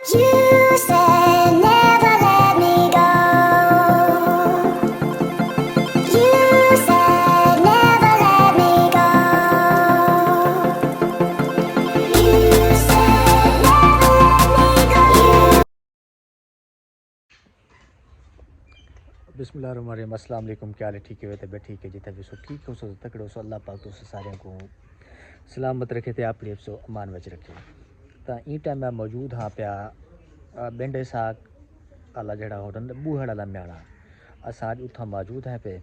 You said never let me go. You said never let me go. You said never let me go. बिस्मिल्लाहिर्रहमानिर्रहीम। अस्सलाम वालेकुम। क्या हाल है? ठीक है? तो ठीक है जिथे भी सो ठीक हो सो तकड़ो सो अल्लाह पाक तुस सारे को सलामत रखे थे अपने सो अमान वच रखे। तो ई टाइम मैं मौजूद हाँ पिया बिंडे साग आला जड़ा होटल बूहड़ आला म्याड़ा असा अज उत्थां मौजूद हैं पे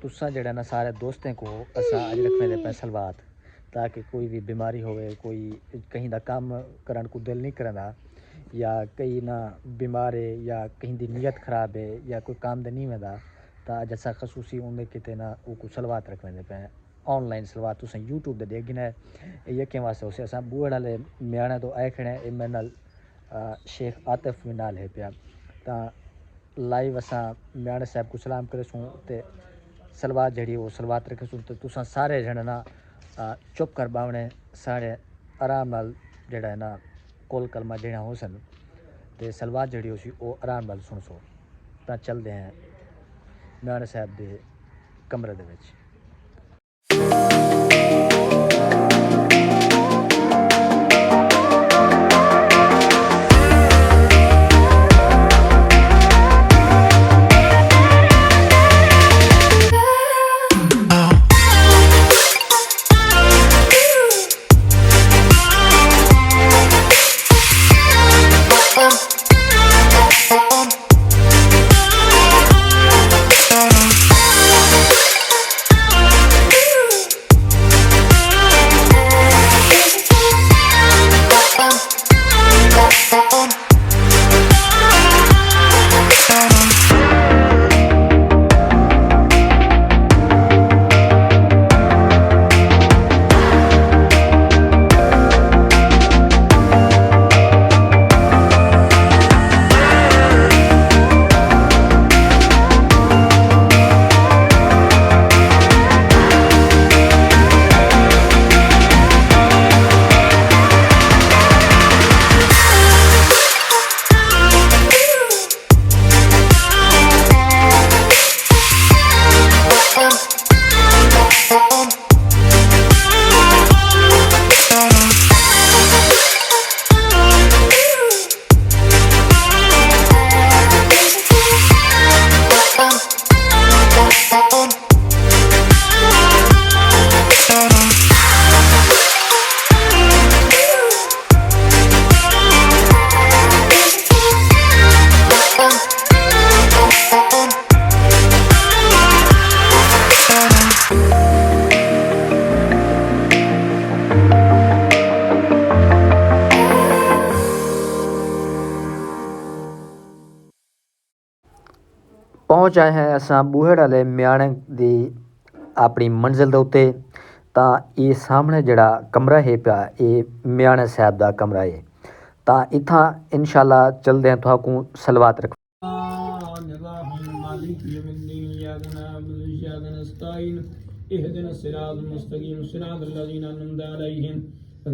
तुसा जड़ा ना सारे दोस्तें को असा अज रखने दे पे सलवात ताकि कोई भी बीमारी होवे कोई कहीं दा काम करन को दिल नहीं करदा या कहीं ना बीमार है या कहीं दी नीयत ख़राब है या कोई काम दे नहीं वेंदा तो अज असा खसूसी उन्हें किते ना वो को सलवात रखने पे ऑनलाइन सलवात तुसें यूट्यूब दे देखना है यकें वास्ते उसे असा बूहड़ वाले म्याणे तो आए खड़े ए मेरे नाल शेख आतिफ भी नाल है पिया तो लाइव असा म्याणे साहब को सलाम करे सूँ ते सलवात जड़ी वो सलवात रखे सूँ तो तुसा सारे जने ना चुप कर बावने सारे आराम नाल जड़ा है ना कोल कलमा देना हो सन ते सलवात जड़ी उसी वो आराम नाल सुन सो तां चलदे हैं म्याणे साहब दे कमरे दे विच। पहुँच आए हैं असां बूहड़ वाले म्याणे दी अपनी मंजिल दे उत्ते तां ये सामने जड़ा कमरा है पिया ये म्याणे साहब दा कमरा है तां इत्थां इंशाल्लाह चलदे हैं तुहां सलवात रख اهدنا الصراط المستقيم صراط الذين أنعمت عليهم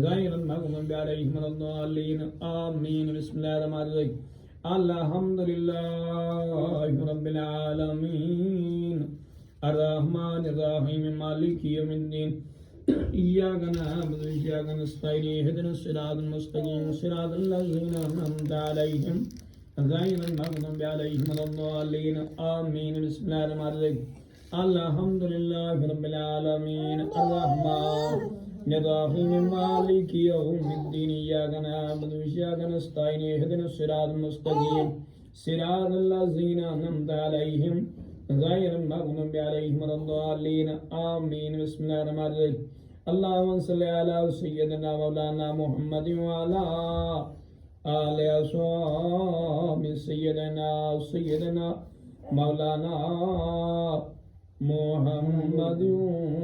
غير المغضوب عليهم ولا الضالين آمين بسم الله الرحمن الرحيم الحمد لله رب العالمين الرحمن الرحيم مالك يوم الدين إياك نعبد وإياك نستعين اهدنا الصراط المستقيم صراط الذين أنعمت عليهم غير المغضوب عليهم ولا الضالين آمين بسم الله الرحمن الرحيم الحمد لله رب العالمين الرحمن الرحيم مالك يوم الدين إياك نعبد وإياك نستعين اهدنا الصراط المستقيم صراط الذين أنعمت عليهم غير المغضوب عليهم ولا الضالين آمين بسم الله الرحمن الرحيم اللهم صل على سيدنا مولانا محمد وعلى آل أصحاب سيدنا مولانا محمد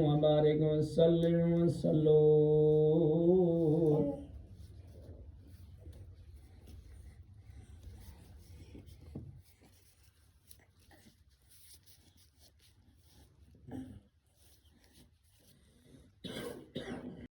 وبارك وسلم وسلم